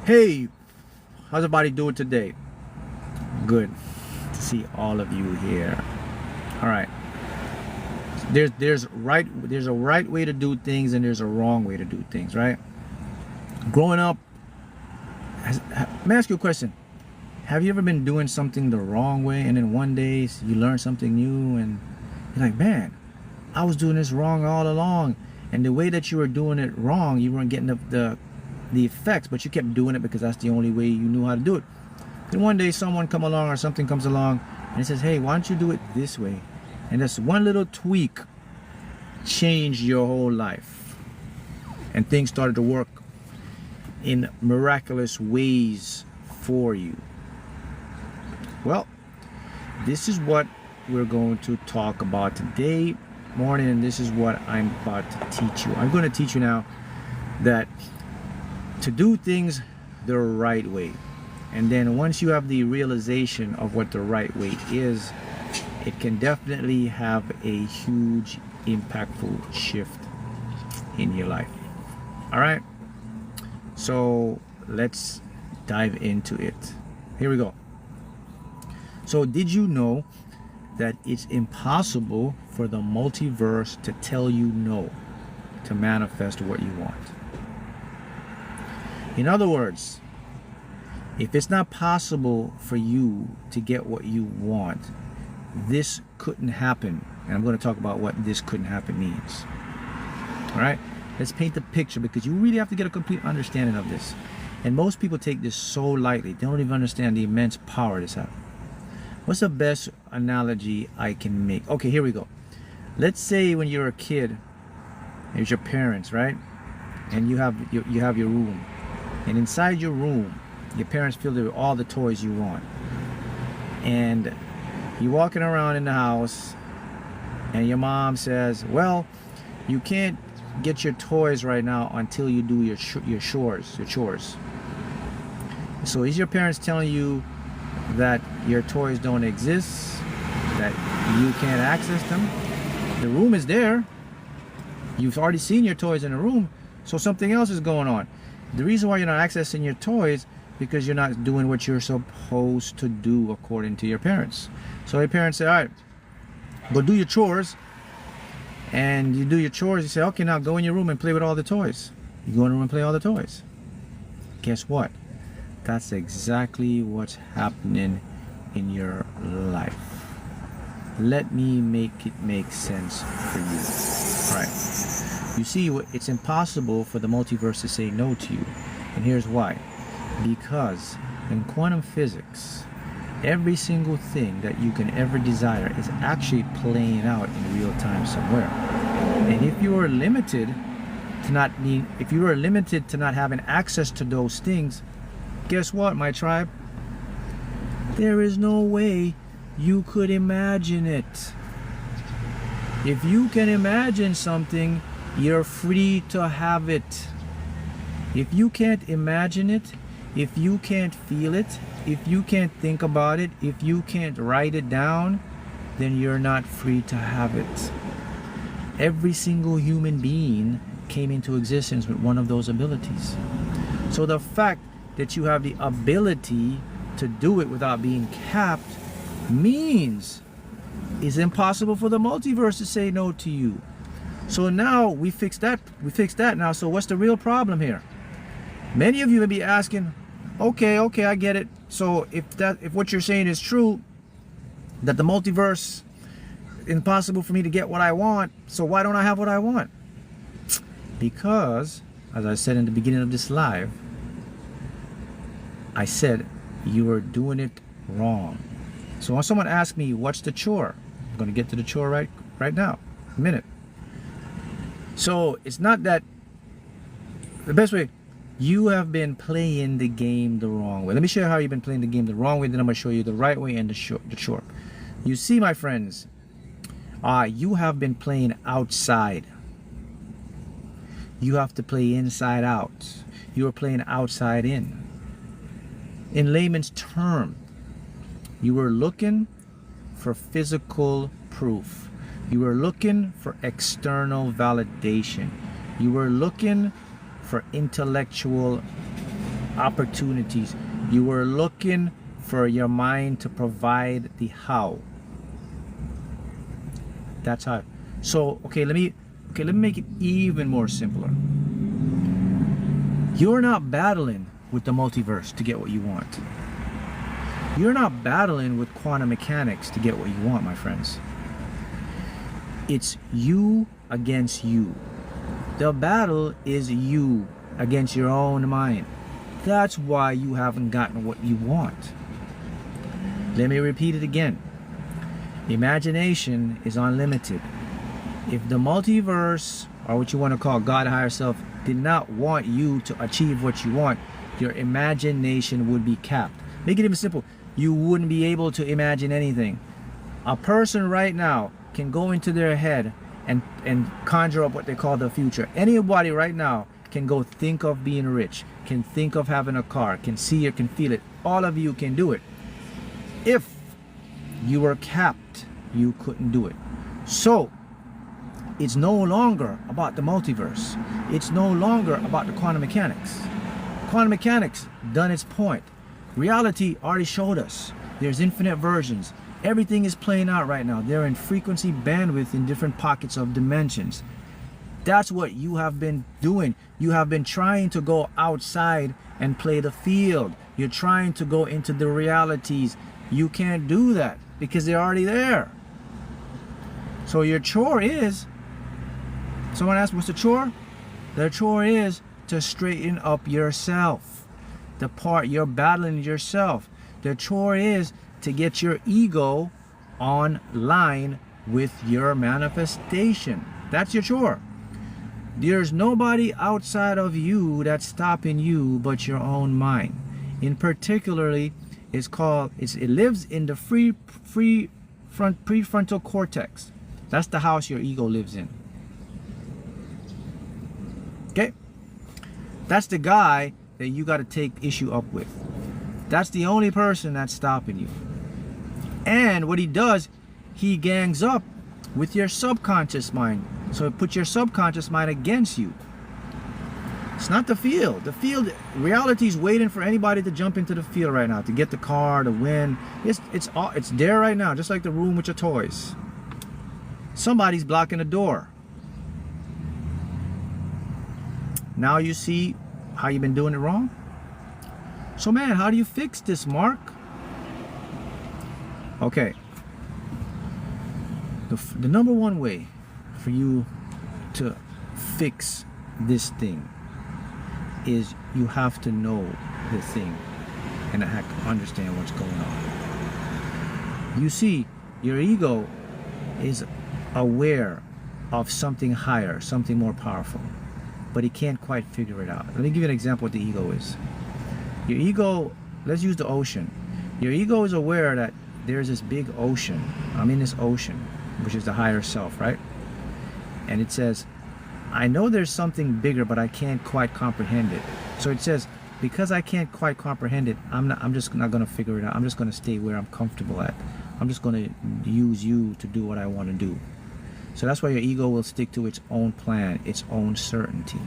Hey, how's everybody doing today? Good to see all of you here. All right. There's a right way to do things and there's a wrong way to do things, right? Growing up, let me ask you a question. Have you ever been doing something the wrong way and then one day you learn something new and you're like, man, I was doing this wrong all along, and the way that you were doing it wrong, you weren't getting the effects, but you kept doing it because that's the only way you knew how to do it. Then one day someone come along or something comes along and it says, hey, why don't you do it this way? And this one little tweak changed your whole life, and things started to work in miraculous ways for you. Well, this is what we're going to talk about today morning, and this is what I'm about to teach you. I'm going to teach you now that to do things the right way, and then once you have the realization of what the right way is, it can definitely have a huge impactful shift in your life. All right, so let's dive into it. Here we go. So did you know that it's impossible for the multiverse to tell you no to manifest what you want? In other words, if it's not possible for you to get what you want, this couldn't happen. And I'm going to talk about what this couldn't happen means. All right, let's paint the picture, because you really have to get a complete understanding of this. And most people take this so lightly. They don't even understand the immense power this has. What's the best analogy I can make? Okay, here we go. Let's say when you're a kid, there's your parents, right? And you have your room. And inside your room, your parents fill it with all the toys you want. And you're walking around in the house and your mom says, well, you can't get your toys right now until you do your chores. So is your parents telling you that your toys don't exist, that you can't access them? The room is there. You've already seen your toys in the room, so something else is going on. The reason why you're not accessing your toys because you're not doing what you're supposed to do according to your parents. So your parents say, all right, go do your chores. And you do your chores, you say, okay, now go in your room and play with all the toys. You go in the room and play all the toys. Guess what? That's exactly what's happening in your life. Let me make it make sense for you. All right. You see, it's impossible for the multiverse to say no to you. And here's why. Because in quantum physics, every single thing that you can ever desire is actually playing out in real time somewhere. And if you are limited to not having access to those things, guess what, my tribe? There is no way you could imagine it. If you can imagine something, you're free to have it. If you can't imagine it, if you can't feel it, if you can't think about it, if you can't write it down, then you're not free to have it. Every single human being came into existence with one of those abilities. So the fact that you have the ability to do it without being capped means it's impossible for the multiverse to say no to you. So now we fixed that now. So what's the real problem here? Many of you may be asking, okay, I get it. So if what you're saying is true, that the multiverse, impossible for me to get what I want, so why don't I have what I want? Because, as I said in the beginning of this live, I said you are doing it wrong. So when someone asks me, what's the chore? I'm going to get to the chore right now, a minute. So it's not that, the best way, you have been playing the game the wrong way. Let me show you how you've been playing the game the wrong way, then I'm going to show you the right way and the chore. You see, my friends, you have been playing outside. You have to play inside out. You are playing outside in. In layman's term, you were looking for physical proof. You were looking for external validation. You were looking for intellectual opportunities. You were looking for your mind to provide the how. That's how. So let me make it even more simpler. You're not battling with the multiverse to get what you want. You're not battling with quantum mechanics to get what you want, my friends. It's you against you. The battle is you against your own mind. That's why you haven't gotten what you want. Let me repeat it again. Imagination is unlimited. If the multiverse, or what you want to call God, higher self, did not want you to achieve what you want, your imagination would be capped. Make it even simple. You wouldn't be able to imagine anything. A person right now can go into their head and conjure up what they call the future. Anybody right now can go think of being rich, can think of having a car, can see it, can feel it. All of you can do it. If you were capped, you couldn't do it. So it's no longer about the multiverse. It's no longer about the quantum mechanics. Quantum mechanics done its point. Reality already showed us. There's infinite versions. Everything is playing out right now. They're in frequency bandwidth in different pockets of dimensions. That's what you have been doing. You have been trying to go outside and play the field. You're trying to go into the realities. You can't do that because they're already there. So your chore is, someone asked, what's the chore? The chore is to straighten up yourself. The part you're battling yourself. The chore is to get your ego on line with your manifestation. That's your chore. There's nobody outside of you that's stopping you but your own mind. In particularly, it lives in the prefrontal cortex. That's the house your ego lives in. Okay? That's the guy that you got to take issue up with. That's the only person that's stopping you. And what he does, he gangs up with your subconscious mind. So it puts your subconscious mind against you. It's not the field. The field, reality is waiting for anybody to jump into the field right now, to get the car, to win. It's there right now, just like the room with your toys. Somebody's blocking the door. Now you see how you've been doing it wrong? So man, how do you fix this, Mark? Okay. The number one way for you to fix this thing is you have to know the thing and have to understand what's going on. You see, your ego is aware of something higher, something more powerful, but it can't quite figure it out. Let me give you an example of what the ego is. Your ego, let's use the ocean. Your ego is aware that there's this big ocean. I'm in this ocean, which is the higher self, right? And it says, I know there's something bigger, but I can't quite comprehend it. So it says, because I can't quite comprehend it, I'm just not going to figure it out. I'm just going to stay where I'm comfortable at. I'm just going to use you to do what I want to do. So that's why your ego will stick to its own plan, its own certainty.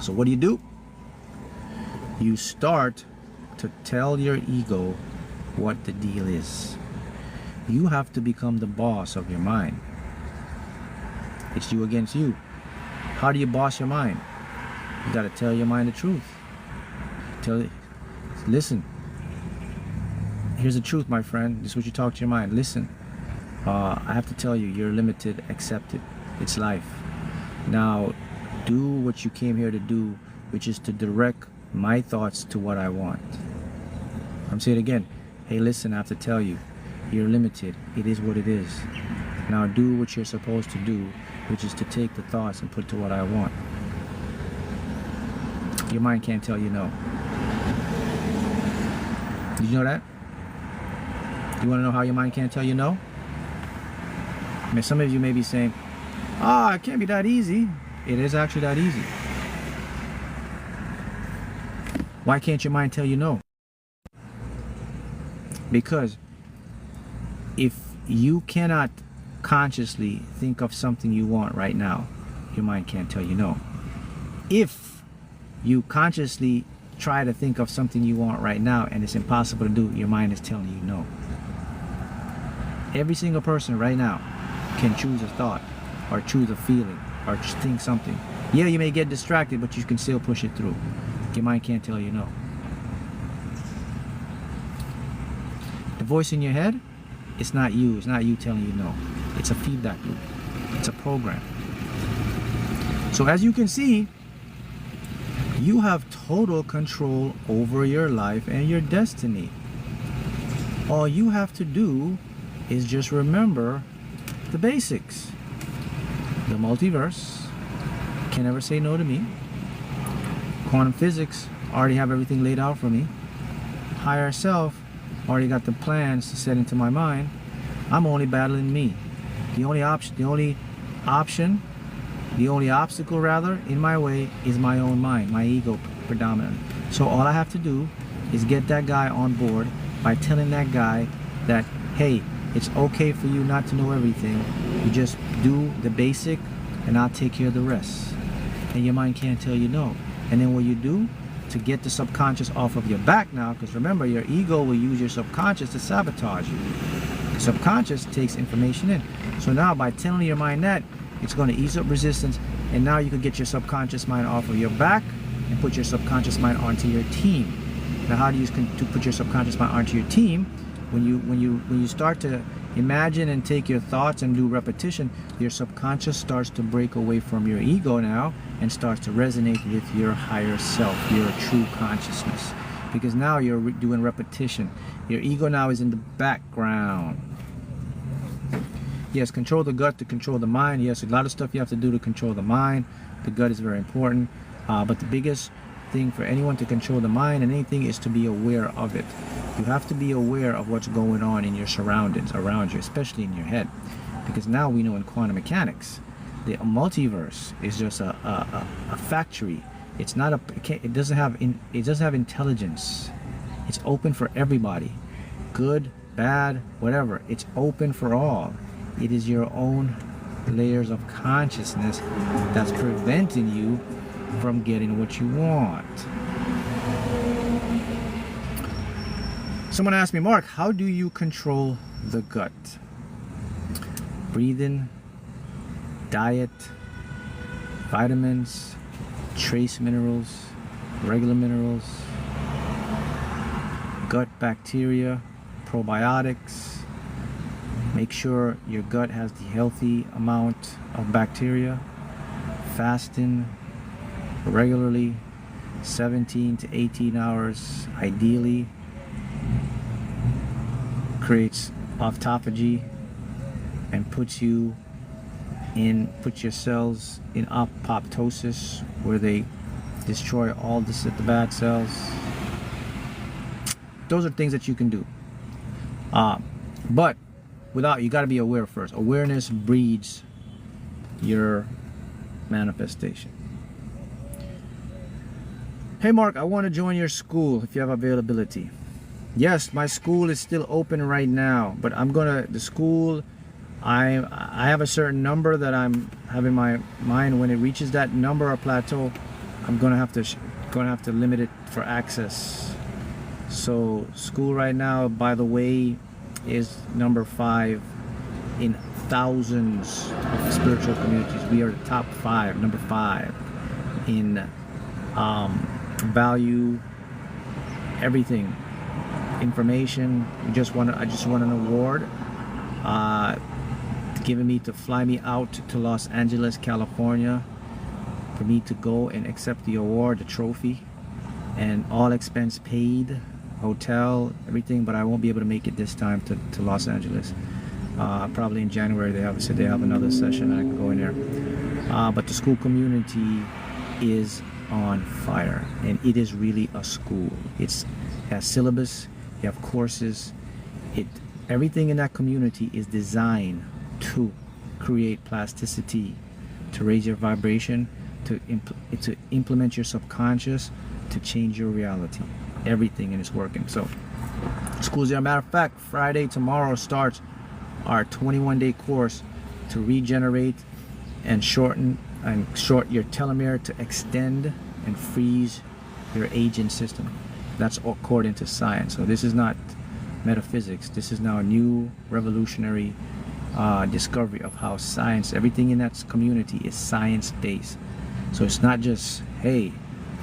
So what do? You start to tell your ego what the deal is. You have to become the boss of your mind. It's you against you. How do you boss your mind? You got to tell your mind the truth. Tell it, listen. Here's the truth, my friend. This is what you talk to your mind. Listen, I have to tell you, you're limited. Accept it. It's life. Now, do what you came here to do, which is to direct my thoughts to what I want. I'm saying it again. Hey, listen, I have to tell you, you're limited. It is what it is. Now do what you're supposed to do, which is to take the thoughts and put to what I want. Your mind can't tell you no. Did you know that? You want to know how your mind can't tell you no? I mean, some of you may be saying, it can't be that easy. It is actually that easy. Why can't your mind tell you no? Because if you cannot consciously think of something you want right now, your mind can't tell you no. If you consciously try to think of something you want right now and it's impossible to do, your mind is telling you no. Every single person right now can choose a thought or choose a feeling or think something. Yeah, you may get distracted, but you can still push it through. Your mind can't tell you no. The voice in your head, it's not you. It's not you telling you no. It's a feedback loop. It's a program. So as you can see, you have total control over your life and your destiny. All you have to do is just remember the basics. The multiverse can never say no to me. Quantum physics already have everything laid out for me. Higher self already got the plans to set into my mind. I'm only battling me. The only obstacle rather in my way is my own mind, my ego predominant. So all I have to do is get that guy on board by telling that guy that, hey, it's okay for you not to know everything. You just do the basic and I'll take care of the rest. And your mind can't tell you no. And then what you do to get the subconscious off of your back now, because remember, your ego will use your subconscious to sabotage you. The subconscious takes information in. So now by telling your mind that, it's going to ease up resistance, and now you can get your subconscious mind off of your back and put your subconscious mind onto your team. Now how do you to put your subconscious mind onto your team? When you start to imagine and take your thoughts and do repetition, your subconscious starts to break away from your ego now and starts to resonate with your higher self, your true consciousness. Because now you're doing repetition. Your ego now is in the background. Yes, control the gut to control the mind. Yes, a lot of stuff you have to do to control the mind. The gut is very important. But the biggest thing for anyone to control the mind and anything is to be aware of it. You have to be aware of what's going on in your surroundings around you, especially in your head. Because now we know in quantum mechanics, the multiverse is just a factory. It's not it doesn't have intelligence. It's open for everybody. Good, bad, whatever. It's open for all. It is your own layers of consciousness that's preventing you from getting what you want. Someone asked me, Mark, how do you control the gut? Breathing, diet, vitamins, trace minerals, regular minerals, gut bacteria, probiotics. Make sure your gut has the healthy amount of bacteria. Fasting regularly, 17 to 18 hours ideally. Creates autophagy and puts your cells in apoptosis, where they destroy all the bad cells. Those are things that you can do. But you got to be aware first. Awareness breeds your manifestation. Hey Mark, I want to join your school if you have availability. Yes, my school is still open right now, but the school, I have a certain number that I'm having my mind. When it reaches that number or plateau, I'm gonna have to limit it for access. So school right now, by the way, is number 5 in thousands of spiritual communities. We are the top 5, number 5 in value, everything. Information. I just won an award to fly me out to Los Angeles, California, for me to go and accept the award, the trophy, and all expense paid, hotel, everything. But I won't be able to make it this time to Los Angeles. Probably in January they have another session and I can go in there. But the school community is on fire, and it is really a school. It has syllabus. You have courses. Everything in that community is designed to create plasticity, to raise your vibration, to implement your subconscious, to change your reality. Everything, and it's working. So school's there. Matter of fact, Friday tomorrow starts our 21-day course to regenerate and short your telomere, to extend and freeze your aging system. That's according to science. So this is not metaphysics. This is now a new revolutionary discovery of how science, everything in that community is science-based. So it's not just, hey,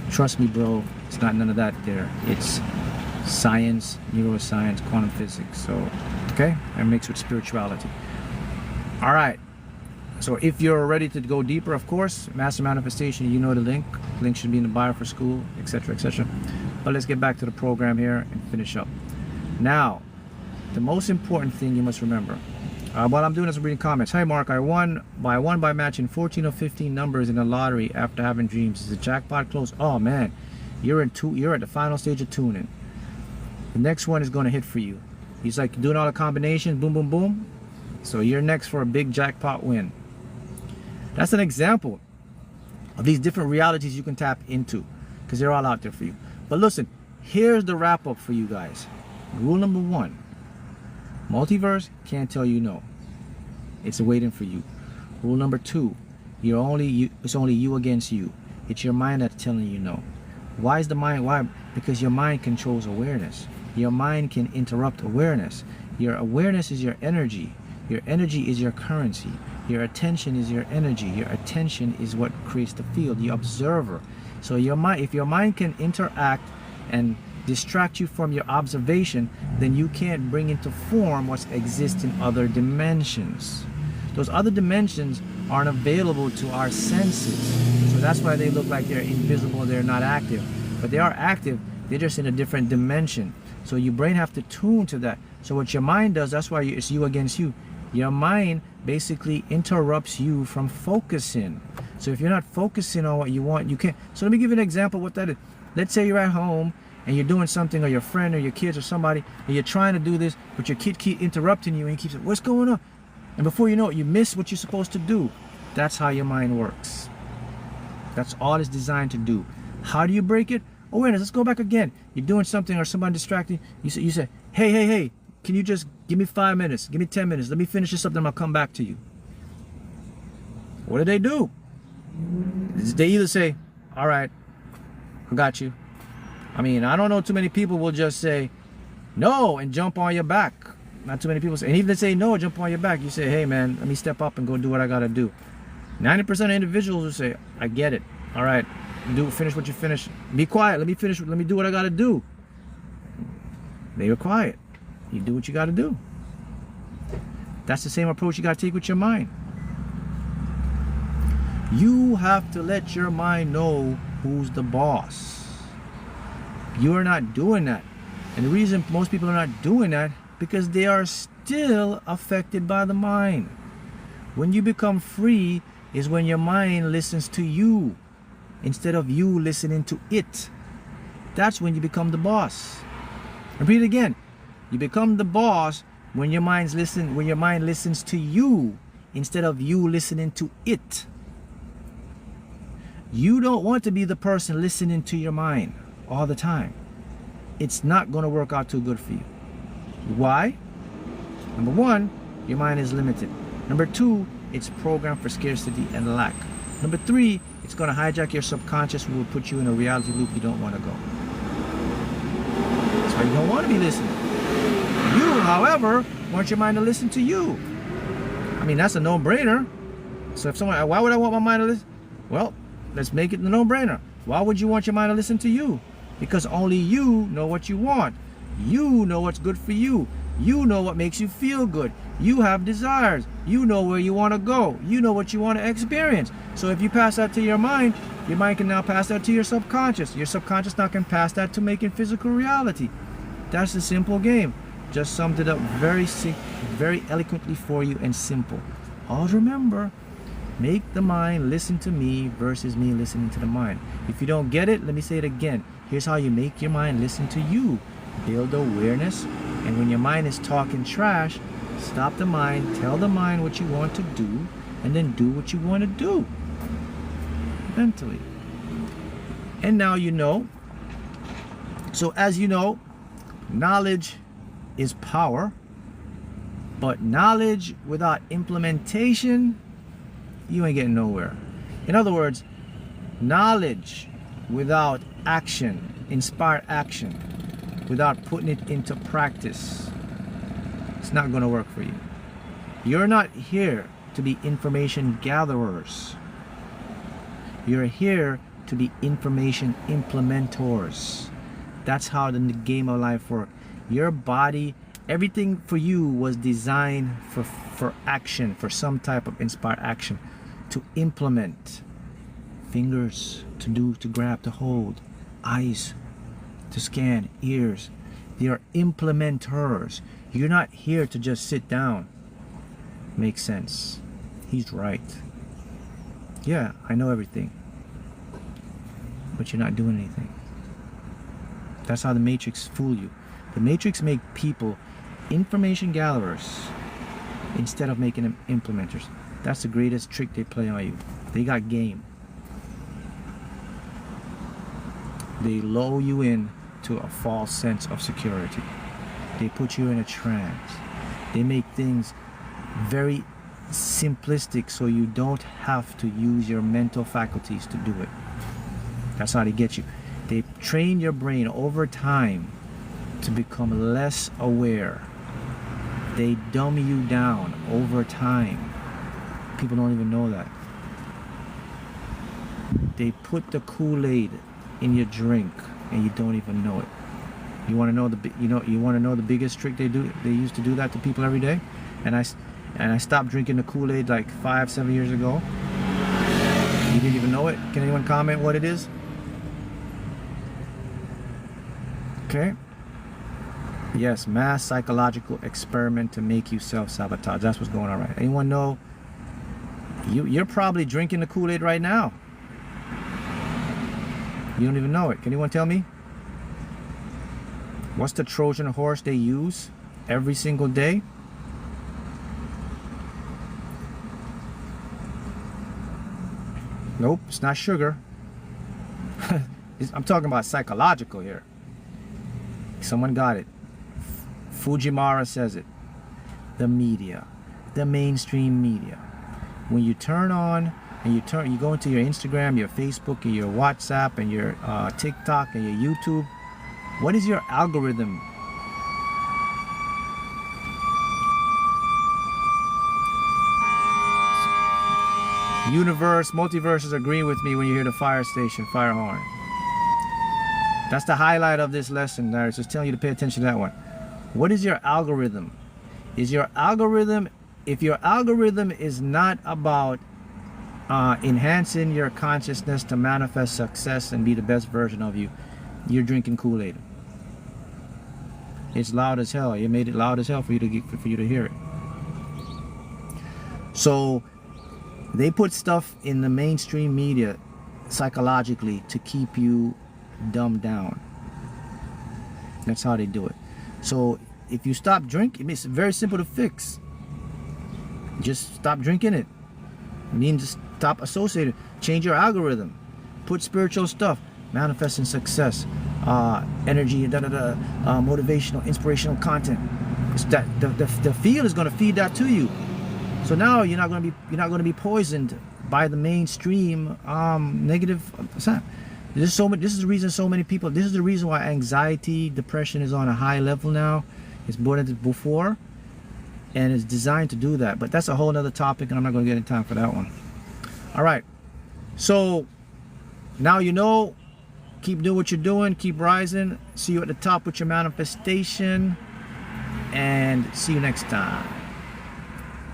trust me, bro. It's not none of that there. It's science, neuroscience, quantum physics. So, okay, and mixed with spirituality. All right. So if you're ready to go deeper, of course, Master Manifestation, you know the link. Link should be in the bio for school, etc., etc. But let's get back to the program here and finish up. Now, the most important thing you must remember, while I'm doing this, I'm reading comments. Hi, Mark. I won by matching 14 or 15 numbers in the lottery after having dreams. Is the jackpot close? Oh man, you're at the final stage of tuning. The next one is going to hit for you. He's like doing all the combinations, boom, boom, boom. So you're next for a big jackpot win. That's an example of these different realities you can tap into, because they're all out there for you. But listen, here's the wrap up for you guys. Rule number 1, multiverse can't tell you no. It's waiting for you. Rule number 2, it's only you against you. It's your mind that's telling you no. Why is the mind? Why? Because your mind controls awareness. Your mind can interrupt awareness. Your awareness is your energy. Your energy is your currency. Your attention is your energy. Your attention is what creates the field, the observer. So your mind, if your mind can interact and distract you from your observation, then you can't bring into form what exists in other dimensions. Those other dimensions aren't available to our senses. So that's why they look like they're invisible, they're not active. But they are active, they're just in a different dimension. So your brain have to tune to that. So what your mind does, that's why it's you against you. Your mind basically interrupts you from focusing. So if you're not focusing on what you want, you can't. So let me give you an example of what that is. Let's say you're at home and you're doing something, or your friend or your kids or somebody, and you're trying to do this, but your kid keeps interrupting you and he keeps saying, what's going on? And before you know it, you miss what you're supposed to do. That's how your mind works. That's all it's designed to do. How do you break it? Awareness. Let's go back again. You're doing something or somebody distracting you. You say, hey, can you just give me 5 minutes? Give me 10 minutes. Let me finish this up, then I'll come back to you. What do? They either say, all right, I got you. I mean, I don't know too many people will just say no and jump on your back. Not too many people say, and even if they say no, jump on your back, you say, hey man, let me step up and go do what I gotta do. 90% of individuals will say, I get it. All right, finish what you finish. Be quiet, let me finish, let me do what I gotta do. They were quiet. You do what you gotta do. That's the same approach you gotta take with your mind. You have to let your mind know who's the boss. You are not doing that. And the reason most people are not doing that, because they are still affected by the mind. When you become free is when your mind listens to you instead of you listening to it. That's when you become the boss. Repeat it again. You become the boss when your mind listens to you instead of you listening to it. You don't want to be the person listening to your mind all the time. It's not going to work out too good for you. Why? Number 1, your mind is limited. Number 2, it's programmed for scarcity and lack. Number 3, it's going to hijack your subconscious and will put you in a reality loop you don't want to go. That's why you don't want to be listening. You, however, want your mind to listen to you. I mean, that's a no-brainer. So if someone, why would I want my mind to listen? Well, let's make it a no-brainer. Why would you want your mind to listen to you? Because only you know what you want. You know what's good for you. You know what makes you feel good. You have desires. You know where you want to go. You know what you want to experience. So if you pass that to your mind can now pass that to your subconscious. Your subconscious now can pass that to making physical reality. That's the simple game. Just summed it up very eloquently for you and simple. Always remember, make the mind listen to me versus me listening to the mind. If you don't get it, let me say it again. Here's how you make your mind listen to you. Build awareness, and when your mind is talking trash, stop the mind, tell the mind what you want to do, and then do what you want to do mentally. And now you know. So as you know, knowledge is power, but knowledge without implementation, you ain't getting nowhere. In other words, knowledge without action, inspired action, without putting it into practice, it's not going to work for you. You're not here to be information gatherers. You're here to be information implementors. That's how the game of life works. Your body, everything for you was designed for action, for some type of inspired action, to implement. Fingers to do, to grab, to hold, eyes to scan, ears. They are implementers. You're not here to just sit down. Makes sense. He's right. Yeah, I know everything. But you're not doing anything. That's how the Matrix fool you. The Matrix make people information gatherers instead of making them implementers. That's the greatest trick they play on you. They got game. They lull you in to a false sense of security. They put you in a trance. They make things very simplistic so you don't have to use your mental faculties to do it. That's how they get you. They train your brain over time to become less aware. They dumb you down over time. People don't even know that. They put the Kool-Aid in your drink and you don't even know it. You want to know the biggest trick they do? They used to do that to people every day. And I stopped drinking the Kool-Aid like 5-7 years ago. You didn't even know it? Can anyone comment what it is? Okay. Yes, mass psychological experiment to make you self-sabotage. That's what's going on, right? Anyone know? You're probably drinking the Kool-Aid right now. You don't even know it. Can anyone tell me? What's the Trojan horse they use every single day? Nope, it's not sugar. I'm talking about psychological here. Someone got it. Fujimara says it. The media, the mainstream media. When you turn on and you go into your Instagram, your Facebook, and your WhatsApp, and your TikTok, and your YouTube, what is your algorithm? Universe, Multiverse is agreeing with me when you hear the fire station, fire horn. That's the highlight of this lesson. I was just telling you to pay attention to that one. What is your algorithm? Is your algorithm, if your algorithm is not about enhancing your consciousness to manifest success and be the best version of you, you're drinking Kool-Aid. It's loud as hell. You made it loud as hell for you to hear it. So they put stuff in the mainstream media psychologically to keep you dumbed down. That's how they do it. So if you stop drinking, it's very simple to fix. Just stop drinking it. You need to stop associating. Change your algorithm. Put spiritual stuff, manifesting success, energy, motivational, inspirational content. It's that the field is going to feed that to you. So now you're not going to be poisoned by the mainstream negative. This is the reason so many people. This is the reason why anxiety, depression is on a high level now. It's more than before, and it's designed to do that. But that's a whole other topic, and I'm not going to get in time for that one. All right. So now you know. Keep doing what you're doing. Keep rising. See you at the top with your manifestation, and see you next time.